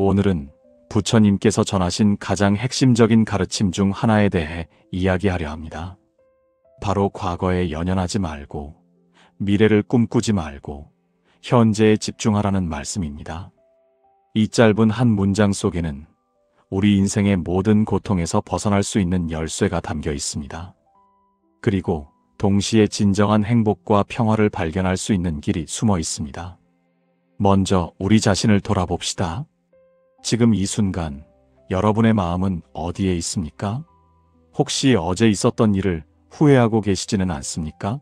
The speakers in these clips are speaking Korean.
오늘은 부처님께서 전하신 가장 핵심적인 가르침 중 하나에 대해 이야기하려 합니다. 바로 과거에 연연하지 말고 미래를 꿈꾸지 말고 현재에 집중하라는 말씀입니다. 이 짧은 한 문장 속에는 우리 인생의 모든 고통에서 벗어날 수 있는 열쇠가 담겨 있습니다. 그리고 동시에 진정한 행복과 평화를 발견할 수 있는 길이 숨어 있습니다. 먼저 우리 자신을 돌아봅시다. 지금 이 순간 여러분의 마음은 어디에 있습니까? 혹시 어제 있었던 일을 후회하고 계시지는 않습니까?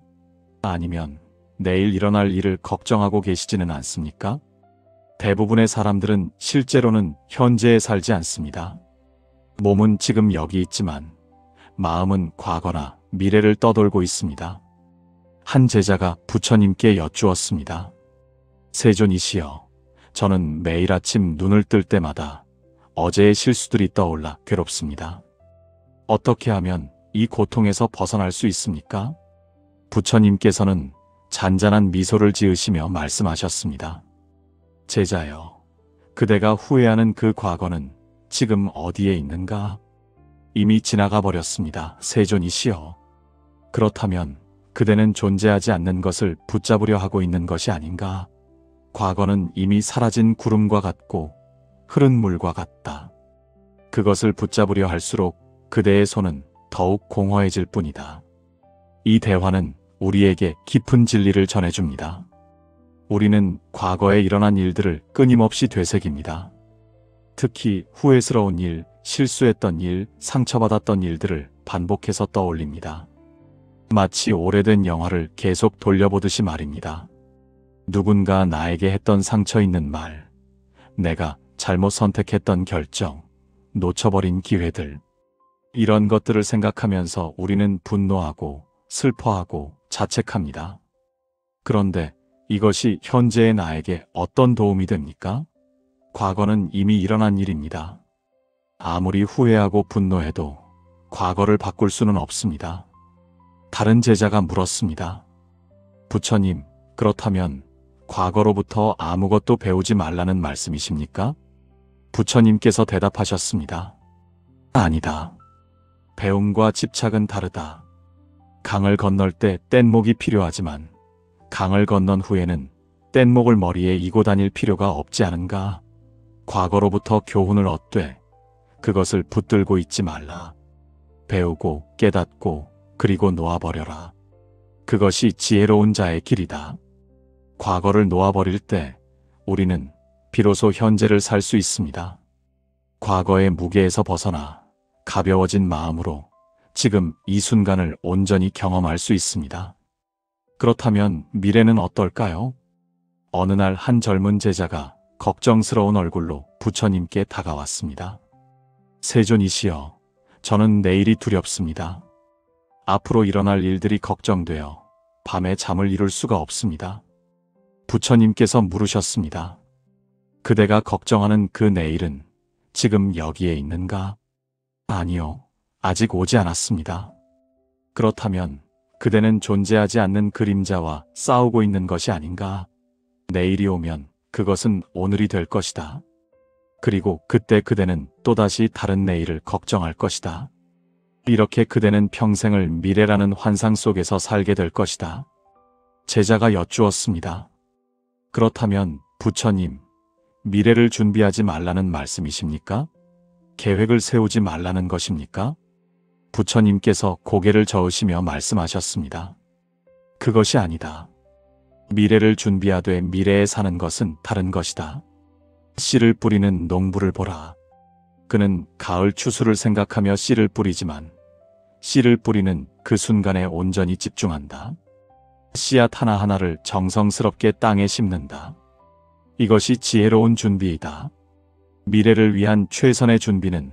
아니면 내일 일어날 일을 걱정하고 계시지는 않습니까? 대부분의 사람들은 실제로는 현재에 살지 않습니다. 몸은 지금 여기 있지만 마음은 과거나 미래를 떠돌고 있습니다. 한 제자가 부처님께 여쭈었습니다. 세존이시여, 저는 매일 아침 눈을 뜰 때마다 어제의 실수들이 떠올라 괴롭습니다. 어떻게 하면 이 고통에서 벗어날 수 있습니까? 부처님께서는 잔잔한 미소를 지으시며 말씀하셨습니다. 제자여, 그대가 후회하는 그 과거는 지금 어디에 있는가? 이미 지나가 버렸습니다. 세존이시여. 그렇다면 그대는 존재하지 않는 것을 붙잡으려 하고 있는 것이 아닌가? 과거는 이미 사라진 구름과 같고 흐른 물과 같다. 그것을 붙잡으려 할수록 그대의 손은 더욱 공허해질 뿐이다. 이 대화는 우리에게 깊은 진리를 전해줍니다. 우리는 과거에 일어난 일들을 끊임없이 되새깁니다. 특히 후회스러운 일, 실수했던 일, 상처받았던 일들을 반복해서 떠올립니다. 마치 오래된 영화를 계속 돌려보듯이 말입니다. 누군가 나에게 했던 상처 있는 말, 내가 잘못 선택했던 결정, 놓쳐버린 기회들, 이런 것들을 생각하면서 우리는 분노하고 슬퍼하고 자책합니다. 그런데 이것이 현재의 나에게 어떤 도움이 됩니까? 과거는 이미 일어난 일입니다. 아무리 후회하고 분노해도 과거를 바꿀 수는 없습니다. 다른 제자가 물었습니다. 부처님, 그렇다면 과거로부터 아무것도 배우지 말라는 말씀이십니까? 부처님께서 대답하셨습니다. 아니다. 배움과 집착은 다르다. 강을 건널 때 뗏목이 필요하지만 강을 건넌 후에는 뗏목을 머리에 이고 다닐 필요가 없지 않은가? 과거로부터 교훈을 얻되 그것을 붙들고 있지 말라. 배우고 깨닫고 그리고 놓아버려라. 그것이 지혜로운 자의 길이다. 과거를 놓아버릴 때 우리는 비로소 현재를 살 수 있습니다. 과거의 무게에서 벗어나 가벼워진 마음으로 지금 이 순간을 온전히 경험할 수 있습니다. 그렇다면 미래는 어떨까요? 어느 날 한 젊은 제자가 걱정스러운 얼굴로 부처님께 다가왔습니다. 세존이시여, 저는 내일이 두렵습니다. 앞으로 일어날 일들이 걱정되어 밤에 잠을 이룰 수가 없습니다. 부처님께서 물으셨습니다. 그대가 걱정하는 그 내일은 지금 여기에 있는가? 아니요, 아직 오지 않았습니다. 그렇다면 그대는 존재하지 않는 그림자와 싸우고 있는 것이 아닌가? 내일이 오면 그것은 오늘이 될 것이다. 그리고 그때 그대는 또다시 다른 내일을 걱정할 것이다. 이렇게 그대는 평생을 미래라는 환상 속에서 살게 될 것이다. 제자가 여쭈었습니다. 그렇다면 부처님, 미래를 준비하지 말라는 말씀이십니까? 계획을 세우지 말라는 것입니까? 부처님께서 고개를 저으시며 말씀하셨습니다. 그것이 아니다. 미래를 준비하되 미래에 사는 것은 다른 것이다. 씨를 뿌리는 농부를 보라. 그는 가을 추수를 생각하며 씨를 뿌리지만 씨를 뿌리는 그 순간에 온전히 집중한다. 씨앗 하나하나를 정성스럽게 땅에 심는다. 이것이 지혜로운 준비이다. 미래를 위한 최선의 준비는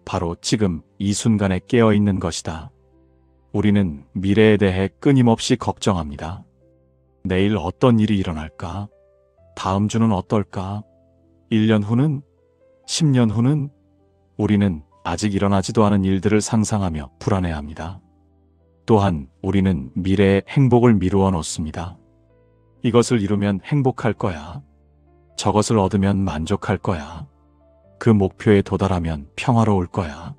바로 지금 이 순간에 깨어있는 것이다. 우리는 미래에 대해 끊임없이 걱정합니다. 내일 어떤 일이 일어날까? 다음 주는 어떨까? 1년 후는? 10년 후는? 우리는 아직 일어나지도 않은 일들을 상상하며 불안해합니다. 또한 우리는 미래의 행복을 미루어 놓습니다. 이것을 이루면 행복할 거야. 저것을 얻으면 만족할 거야. 그 목표에 도달하면 평화로울 거야.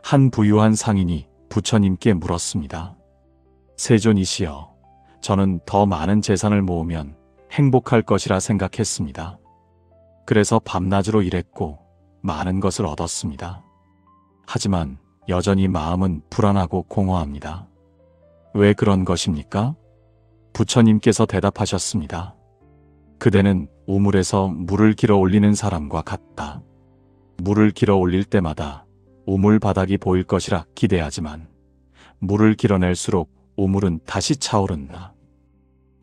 한 부유한 상인이 부처님께 물었습니다. 세존이시여, 저는 더 많은 재산을 모으면 행복할 것이라 생각했습니다. 그래서 밤낮으로 일했고 많은 것을 얻었습니다. 하지만 여전히 마음은 불안하고 공허합니다. 왜 그런 것입니까? 부처님께서 대답하셨습니다. 그대는 우물에서 물을 길어 올리는 사람과 같다. 물을 길어 올릴 때마다 우물 바닥이 보일 것이라 기대하지만 물을 길어낼수록 우물은 다시 차오른다.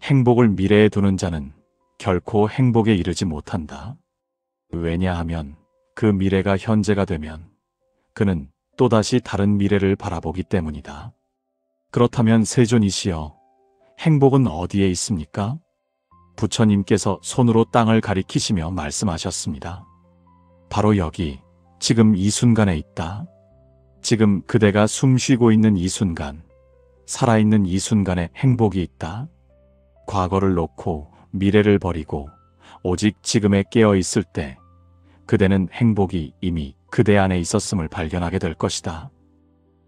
행복을 미래에 두는 자는 결코 행복에 이르지 못한다. 왜냐하면 그 미래가 현재가 되면 그는 또다시 다른 미래를 바라보기 때문이다. 그렇다면 세존이시여, 행복은 어디에 있습니까? 부처님께서 손으로 땅을 가리키시며 말씀하셨습니다. 바로 여기, 지금 이 순간에 있다. 지금 그대가 숨 쉬고 있는 이 순간, 살아있는 이 순간에 행복이 있다. 과거를 놓고 미래를 버리고 오직 지금에 깨어 있을 때 그대는 행복이 이미 그대 안에 있었음을 발견하게 될 것이다.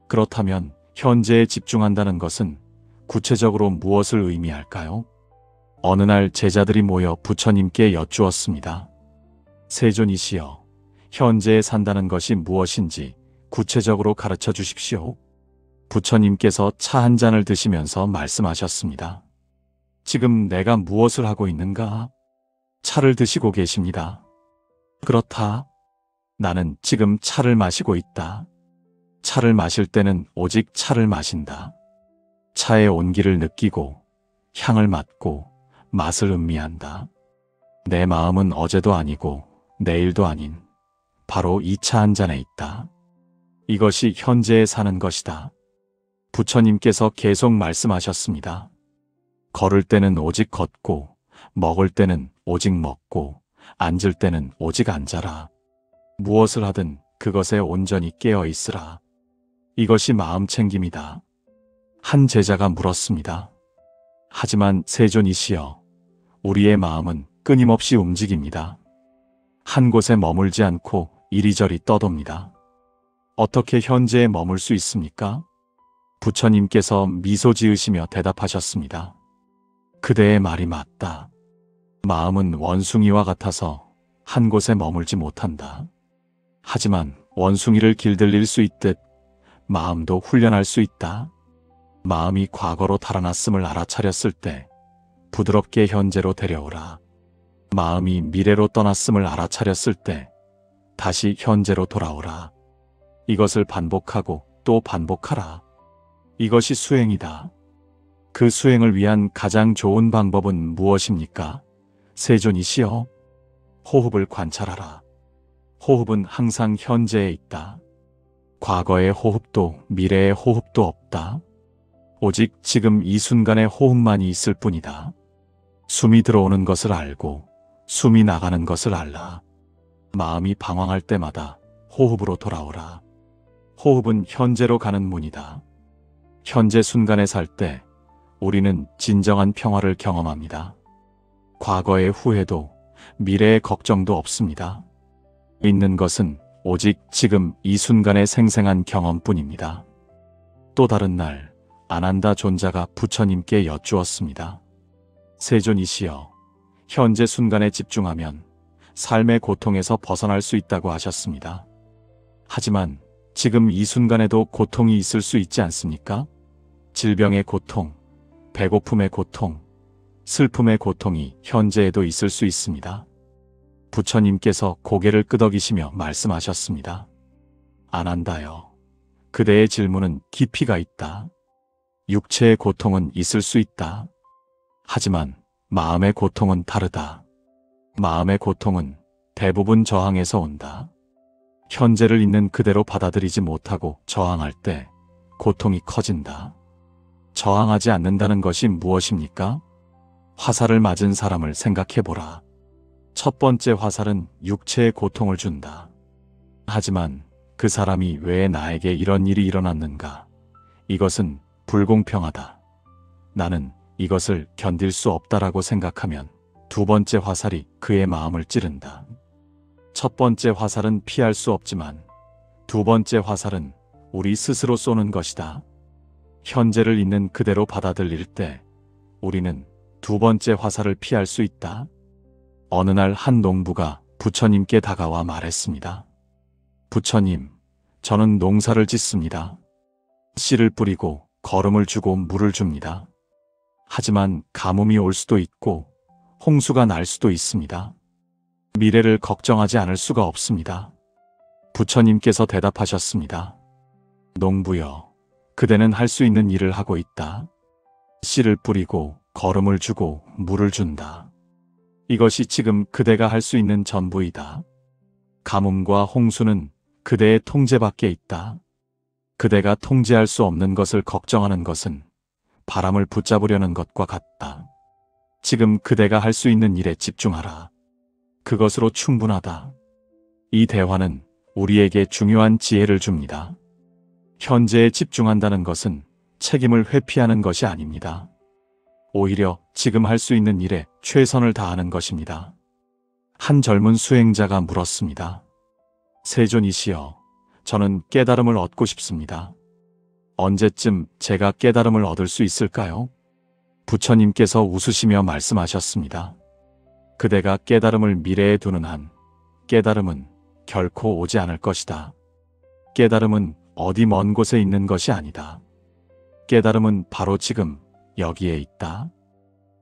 그렇다면 현재에 집중한다는 것은 구체적으로 무엇을 의미할까요? 어느 날 제자들이 모여 부처님께 여쭈었습니다. 세존이시여, 현재에 산다는 것이 무엇인지 구체적으로 가르쳐 주십시오. 부처님께서 차 한 잔을 드시면서 말씀하셨습니다. 지금 내가 무엇을 하고 있는가? 차를 드시고 계십니다. 그렇다. 나는 지금 차를 마시고 있다. 차를 마실 때는 오직 차를 마신다. 차의 온기를 느끼고 향을 맡고 맛을 음미한다. 내 마음은 어제도 아니고 내일도 아닌 바로 이 차 한 잔에 있다. 이것이 현재에 사는 것이다. 부처님께서 계속 말씀하셨습니다. 걸을 때는 오직 걷고, 먹을 때는 오직 먹고, 앉을 때는 오직 앉아라. 무엇을 하든 그것에 온전히 깨어 있으라. 이것이 마음 챙김이다. 한 제자가 물었습니다. 하지만 세존이시여, 우리의 마음은 끊임없이 움직입니다. 한 곳에 머물지 않고 이리저리 떠돕니다. 어떻게 현재에 머물 수 있습니까? 부처님께서 미소 지으시며 대답하셨습니다. 그대의 말이 맞다. 마음은 원숭이와 같아서 한 곳에 머물지 못한다. 하지만 원숭이를 길들일 수 있듯 마음도 훈련할 수 있다. 마음이 과거로 달아났음을 알아차렸을 때 부드럽게 현재로 데려오라. 마음이 미래로 떠났음을 알아차렸을 때 다시 현재로 돌아오라. 이것을 반복하고 또 반복하라. 이것이 수행이다. 그 수행을 위한 가장 좋은 방법은 무엇입니까? 세존이시여, 호흡을 관찰하라. 호흡은 항상 현재에 있다. 과거의 호흡도 미래의 호흡도 없다. 오직 지금 이 순간의 호흡만이 있을 뿐이다. 숨이 들어오는 것을 알고 숨이 나가는 것을 알라. 마음이 방황할 때마다 호흡으로 돌아오라. 호흡은 현재로 가는 문이다. 현재 순간에 살 때 우리는 진정한 평화를 경험합니다. 과거의 후회도 미래의 걱정도 없습니다. 있는 것은 오직 지금 이 순간의 생생한 경험뿐입니다. 또 다른 날 아난다 존자가 부처님께 여쭈었습니다. 세존이시여, 현재 순간에 집중하면 삶의 고통에서 벗어날 수 있다고 하셨습니다. 하지만 지금 이 순간에도 고통이 있을 수 있지 않습니까? 질병의 고통, 배고픔의 고통, 슬픔의 고통이 현재에도 있을 수 있습니다. 부처님께서 고개를 끄덕이시며 말씀하셨습니다. 아난다여, 그대의 질문은 깊이가 있다. 육체의 고통은 있을 수 있다. 하지만 마음의 고통은 다르다. 마음의 고통은 대부분 저항에서 온다. 현재를 있는 그대로 받아들이지 못하고 저항할 때 고통이 커진다. 저항하지 않는다는 것이 무엇입니까? 화살을 맞은 사람을 생각해보라. 첫 번째 화살은 육체의 고통을 준다. 하지만 그 사람이 왜 나에게 이런 일이 일어났는가? 이것은 불공평하다. 나는 이것을 견딜 수 없다라고 생각하면 두 번째 화살이 그의 마음을 찌른다. 첫 번째 화살은 피할 수 없지만 두 번째 화살은 우리 스스로 쏘는 것이다. 현재를 있는 그대로 받아들일 때 우리는 두 번째 화살을 피할 수 있다. 어느 날 한 농부가 부처님께 다가와 말했습니다. 부처님, 저는 농사를 짓습니다. 씨를 뿌리고 거름을 주고 물을 줍니다. 하지만 가뭄이 올 수도 있고 홍수가 날 수도 있습니다. 미래를 걱정하지 않을 수가 없습니다. 부처님께서 대답하셨습니다. 농부여, 그대는 할 수 있는 일을 하고 있다. 씨를 뿌리고 거름을 주고 물을 준다. 이것이 지금 그대가 할 수 있는 전부이다. 가뭄과 홍수는 그대의 통제 밖에 있다. 그대가 통제할 수 없는 것을 걱정하는 것은 바람을 붙잡으려는 것과 같다. 지금 그대가 할 수 있는 일에 집중하라. 그것으로 충분하다. 이 대화는 우리에게 중요한 지혜를 줍니다. 현재에 집중한다는 것은 책임을 회피하는 것이 아닙니다. 오히려 지금 할 수 있는 일에 최선을 다하는 것입니다. 한 젊은 수행자가 물었습니다. 세존이시여, 저는 깨달음을 얻고 싶습니다. 언제쯤 제가 깨달음을 얻을 수 있을까요? 부처님께서 웃으시며 말씀하셨습니다. 그대가 깨달음을 미래에 두는 한 깨달음은 결코 오지 않을 것이다. 깨달음은 어디 먼 곳에 있는 것이 아니다. 깨달음은 바로 지금 여기에 있다.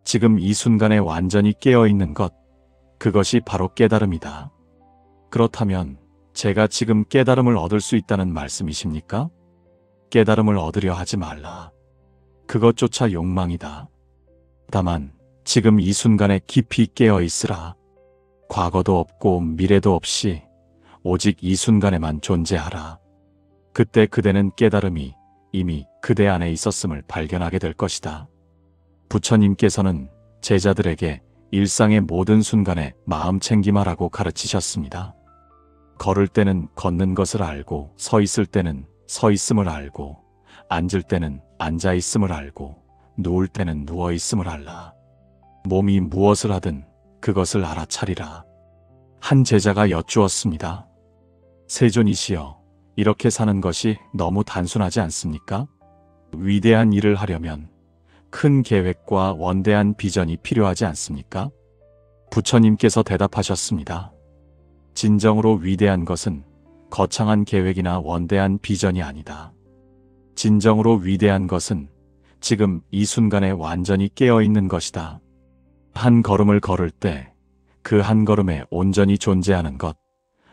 지금 이 순간에 완전히 깨어 있는 것, 그것이 바로 깨달음이다. 그렇다면 제가 지금 깨달음을 얻을 수 있다는 말씀이십니까? 깨달음을 얻으려 하지 말라. 그것조차 욕망이다. 다만 지금 이 순간에 깊이 깨어 있으라. 과거도 없고 미래도 없이 오직 이 순간에만 존재하라. 그때 그대는 깨달음이 이미 그대 안에 있었음을 발견하게 될 것이다. 부처님께서는 제자들에게 일상의 모든 순간에 마음 챙김하라고 가르치셨습니다. 걸을 때는 걷는 것을 알고, 서 있을 때는 서 있음을 알고, 앉을 때는 앉아 있음을 알고, 누울 때는 누워 있음을 알라. 몸이 무엇을 하든 그것을 알아차리라. 한 제자가 여쭈었습니다. 세존이시여, 이렇게 사는 것이 너무 단순하지 않습니까? 위대한 일을 하려면 큰 계획과 원대한 비전이 필요하지 않습니까? 부처님께서 대답하셨습니다. 진정으로 위대한 것은 거창한 계획이나 원대한 비전이 아니다. 진정으로 위대한 것은 지금 이 순간에 완전히 깨어 있는 것이다. 한 걸음을 걸을 때 그 한 걸음에 온전히 존재하는 것,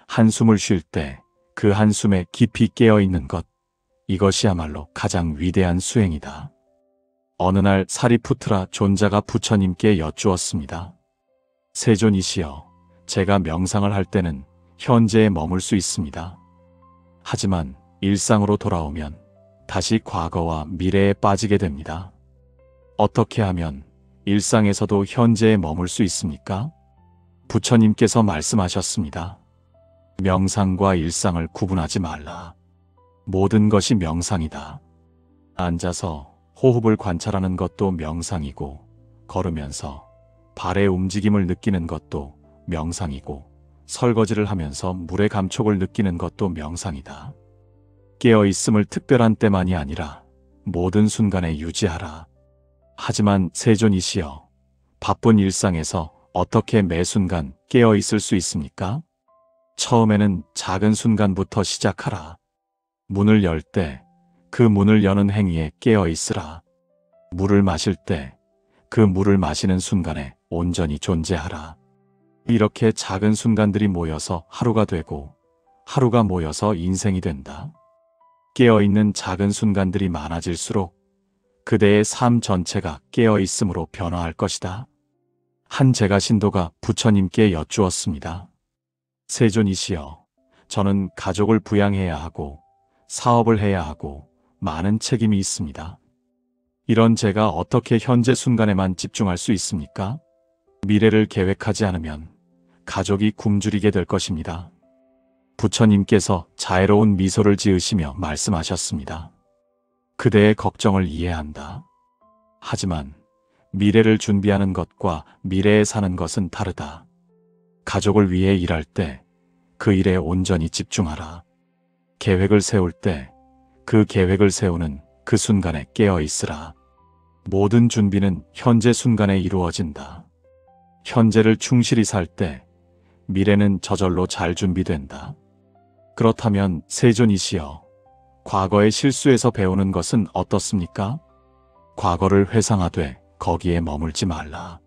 한숨을 쉴 때 그 한숨에 깊이 깨어 있는 것, 이것이야말로 가장 위대한 수행이다. 어느 날 사리푸트라 존자가 부처님께 여쭈었습니다. 세존이시여, 제가 명상을 할 때는 현재에 머물 수 있습니다. 하지만 일상으로 돌아오면 다시 과거와 미래에 빠지게 됩니다. 어떻게 하면 일상에서도 현재에 머물 수 있습니까? 부처님께서 말씀하셨습니다. 명상과 일상을 구분하지 말라. 모든 것이 명상이다. 앉아서 호흡을 관찰하는 것도 명상이고, 걸으면서 발의 움직임을 느끼는 것도 명상이고, 설거지를 하면서 물의 감촉을 느끼는 것도 명상이다. 깨어있음을 특별한 때만이 아니라 모든 순간에 유지하라. 하지만 세존이시여, 바쁜 일상에서 어떻게 매 순간 깨어있을 수 있습니까? 처음에는 작은 순간부터 시작하라. 문을 열 때 그 문을 여는 행위에 깨어있으라. 물을 마실 때 그 물을 마시는 순간에 온전히 존재하라. 이렇게 작은 순간들이 모여서 하루가 되고, 하루가 모여서 인생이 된다. 깨어있는 작은 순간들이 많아질수록 그대의 삶 전체가 깨어있음으로 변화할 것이다. 한 제가 신도가 부처님께 여쭈었습니다. 세존이시여, 저는 가족을 부양해야 하고 사업을 해야 하고 많은 책임이 있습니다. 이런 제가 어떻게 현재 순간에만 집중할 수 있습니까? 미래를 계획하지 않으면 가족이 굶주리게 될 것입니다. 부처님께서 자애로운 미소를 지으시며 말씀하셨습니다. 그대의 걱정을 이해한다. 하지만 미래를 준비하는 것과 미래에 사는 것은 다르다. 가족을 위해 일할 때 그 일에 온전히 집중하라. 계획을 세울 때 그 계획을 세우는 그 순간에 깨어 있으라. 모든 준비는 현재 순간에 이루어진다. 현재를 충실히 살 때 미래는 저절로 잘 준비된다. 그렇다면 세존이시여, 과거의 실수에서 배우는 것은 어떻습니까? 과거를 회상하되 거기에 머물지 말라.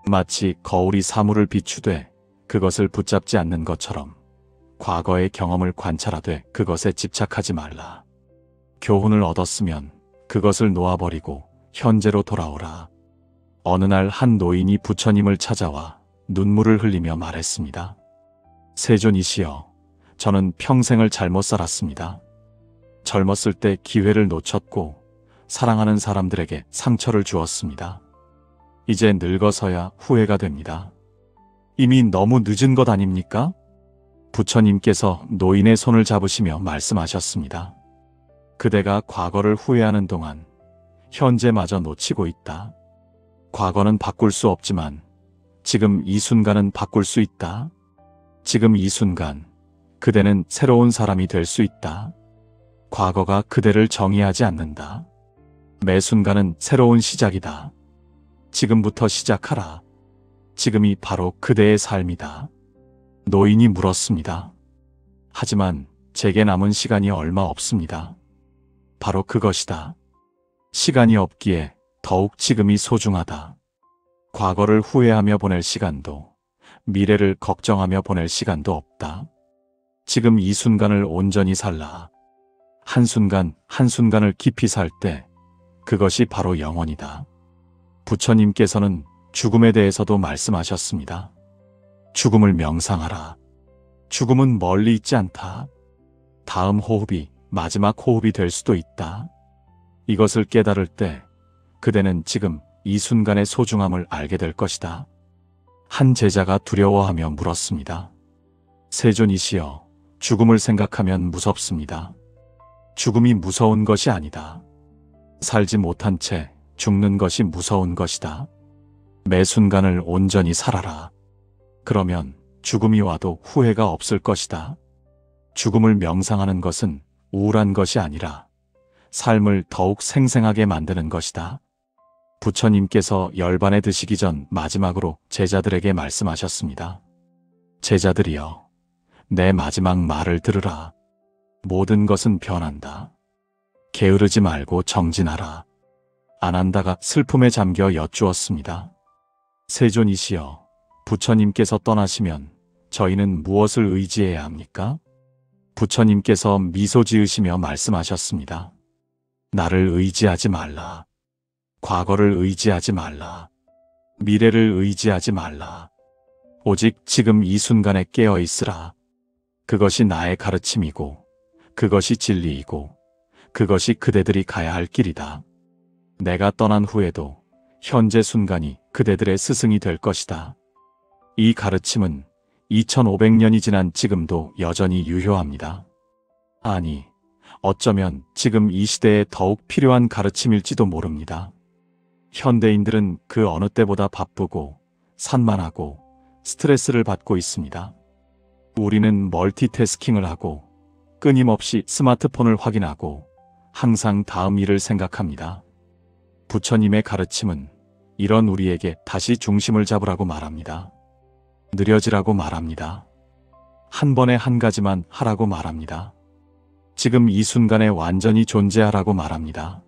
마치 거울이 사물을 비추되 그것을 붙잡지 않는 것처럼 과거의 경험을 관찰하되 그것에 집착하지 말라. 교훈을 얻었으면 그것을 놓아버리고 현재로 돌아오라. 어느 날 한 노인이 부처님을 찾아와 눈물을 흘리며 말했습니다. 세존이시여, 저는 평생을 잘못 살았습니다. 젊었을 때 기회를 놓쳤고 사랑하는 사람들에게 상처를 주었습니다. 이제 늙어서야 후회가 됩니다. 이미 너무 늦은 것 아닙니까? 부처님께서 노인의 손을 잡으시며 말씀하셨습니다. 그대가 과거를 후회하는 동안 현재마저 놓치고 있다. 과거는 바꿀 수 없지만 지금 이 순간은 바꿀 수 있다. 지금 이 순간 그대는 새로운 사람이 될 수 있다. 과거가 그대를 정의하지 않는다. 매 순간은 새로운 시작이다. 지금부터 시작하라. 지금이 바로 그대의 삶이다. 노인이 물었습니다. 하지만 제게 남은 시간이 얼마 없습니다. 바로 그것이다. 시간이 없기에 더욱 지금이 소중하다. 과거를 후회하며 보낼 시간도, 미래를 걱정하며 보낼 시간도 없다. 지금 이 순간을 온전히 살라. 한순간 한순간을 깊이 살 때 그것이 바로 영원이다. 부처님께서는 죽음에 대해서도 말씀하셨습니다. 죽음을 명상하라. 죽음은 멀리 있지 않다. 다음 호흡이 마지막 호흡이 될 수도 있다. 이것을 깨달을 때 그대는 지금 이 순간의 소중함을 알게 될 것이다. 한 제자가 두려워하며 물었습니다. 세존이시여, 죽음을 생각하면 무섭습니다. 죽음이 무서운 것이 아니다. 살지 못한 채 죽는 것이 무서운 것이다. 매 순간을 온전히 살아라. 그러면 죽음이 와도 후회가 없을 것이다. 죽음을 명상하는 것은 우울한 것이 아니라 삶을 더욱 생생하게 만드는 것이다. 부처님께서 열반에 드시기 전 마지막으로 제자들에게 말씀하셨습니다. 제자들이여, 내 마지막 말을 들으라. 모든 것은 변한다. 게으르지 말고 정진하라. 아난다가 슬픔에 잠겨 여쭈었습니다. 세존이시여, 부처님께서 떠나시면 저희는 무엇을 의지해야 합니까? 부처님께서 미소 지으시며 말씀하셨습니다. 나를 의지하지 말라. 과거를 의지하지 말라. 미래를 의지하지 말라. 오직 지금 이 순간에 깨어 있으라. 그것이 나의 가르침이고, 그것이 진리이고, 그것이 그대들이 가야 할 길이다. 내가 떠난 후에도 현재 순간이 그대들의 스승이 될 것이다. 이 가르침은 2500년이 지난 지금도 여전히 유효합니다. 아니, 어쩌면 지금 이 시대에 더욱 필요한 가르침일지도 모릅니다. 현대인들은 그 어느 때보다 바쁘고 산만하고 스트레스를 받고 있습니다. 우리는 멀티태스킹을 하고 끊임없이 스마트폰을 확인하고 항상 다음 일을 생각합니다. 부처님의 가르침은 이런 우리에게 다시 중심을 잡으라고 말합니다. 느려지라고 말합니다. 한 번에 한 가지만 하라고 말합니다. 지금 이 순간에 완전히 존재하라고 말합니다.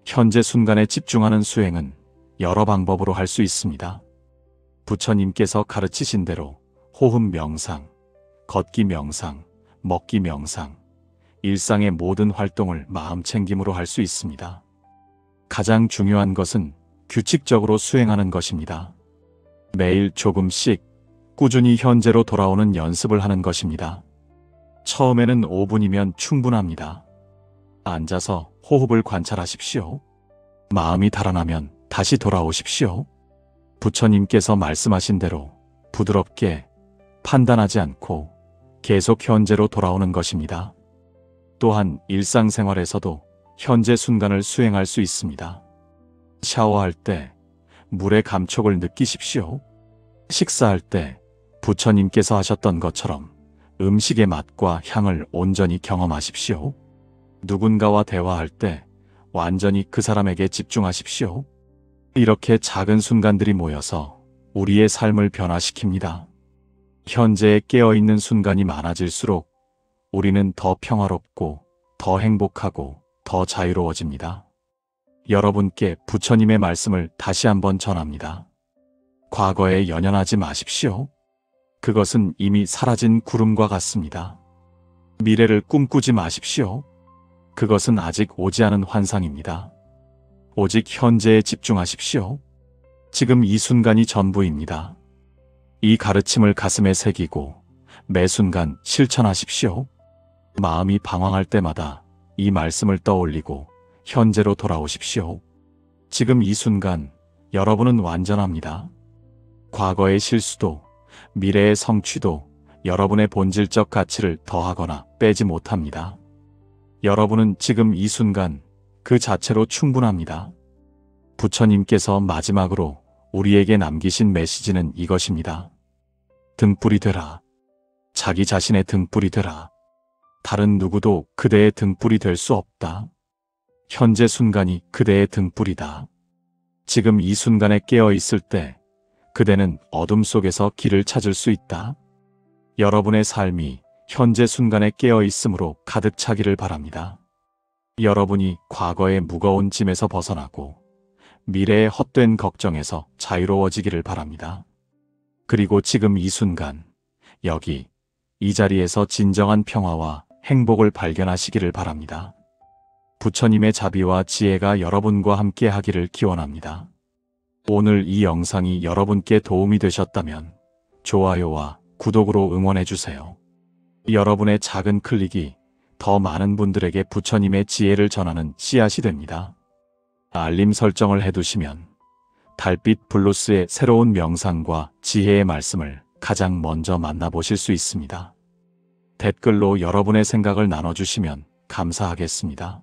현재 순간에 집중하는 수행은 여러 방법으로 할 수 있습니다. 부처님께서 가르치신 대로 호흡 명상, 걷기 명상, 먹기 명상, 일상의 모든 활동을 마음 챙김으로 할 수 있습니다. 가장 중요한 것은 규칙적으로 수행하는 것입니다. 매일 조금씩 꾸준히 현재로 돌아오는 연습을 하는 것입니다. 처음에는 5분이면 충분합니다. 앉아서 호흡을 관찰하십시오. 마음이 달아나면 다시 돌아오십시오. 부처님께서 말씀하신 대로 부드럽게 판단하지 않고 계속 현재로 돌아오는 것입니다. 또한 일상생활에서도 현재 순간을 수행할 수 있습니다. 샤워할 때 물의 감촉을 느끼십시오. 식사할 때 부처님께서 하셨던 것처럼 음식의 맛과 향을 온전히 경험하십시오. 누군가와 대화할 때 완전히 그 사람에게 집중하십시오. 이렇게 작은 순간들이 모여서 우리의 삶을 변화시킵니다. 현재에 깨어있는 순간이 많아질수록 우리는 더 평화롭고 더 행복하고 더 자유로워집니다. 여러분께 부처님의 말씀을 다시 한번 전합니다. 과거에 연연하지 마십시오. 그것은 이미 사라진 구름과 같습니다. 미래를 꿈꾸지 마십시오. 그것은 아직 오지 않은 환상입니다. 오직 현재에 집중하십시오. 지금 이 순간이 전부입니다. 이 가르침을 가슴에 새기고 매 순간 실천하십시오. 마음이 방황할 때마다 이 말씀을 떠올리고 현재로 돌아오십시오. 지금 이 순간 여러분은 완전합니다. 과거의 실수도 미래의 성취도 여러분의 본질적 가치를 더하거나 빼지 못합니다. 여러분은 지금 이 순간 그 자체로 충분합니다. 부처님께서 마지막으로 우리에게 남기신 메시지는 이것입니다. 등불이 되라. 자기 자신의 등불이 되라. 다른 누구도 그대의 등불이 될 수 없다. 현재 순간이 그대의 등불이다. 지금 이 순간에 깨어 있을 때 그대는 어둠 속에서 길을 찾을 수 있다. 여러분의 삶이 현재 순간에 깨어 있음으로 가득 차기를 바랍니다. 여러분이 과거의 무거운 짐에서 벗어나고 미래의 헛된 걱정에서 자유로워지기를 바랍니다. 그리고 지금 이 순간, 여기, 이 자리에서 진정한 평화와 행복을 발견하시기를 바랍니다. 부처님의 자비와 지혜가 여러분과 함께 하기를 기원합니다. 오늘 이 영상이 여러분께 도움이 되셨다면 좋아요와 구독으로 응원해주세요. 여러분의 작은 클릭이 더 많은 분들에게 부처님의 지혜를 전하는 씨앗이 됩니다. 알림 설정을 해두시면 달빛 블루스의 새로운 명상과 지혜의 말씀을 가장 먼저 만나보실 수 있습니다. 댓글로 여러분의 생각을 나눠주시면 감사하겠습니다.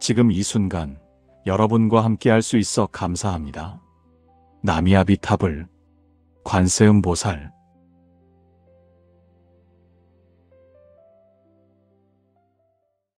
지금 이 순간 여러분과 함께 할 수 있어 감사합니다. 나미아비타불 관세음보살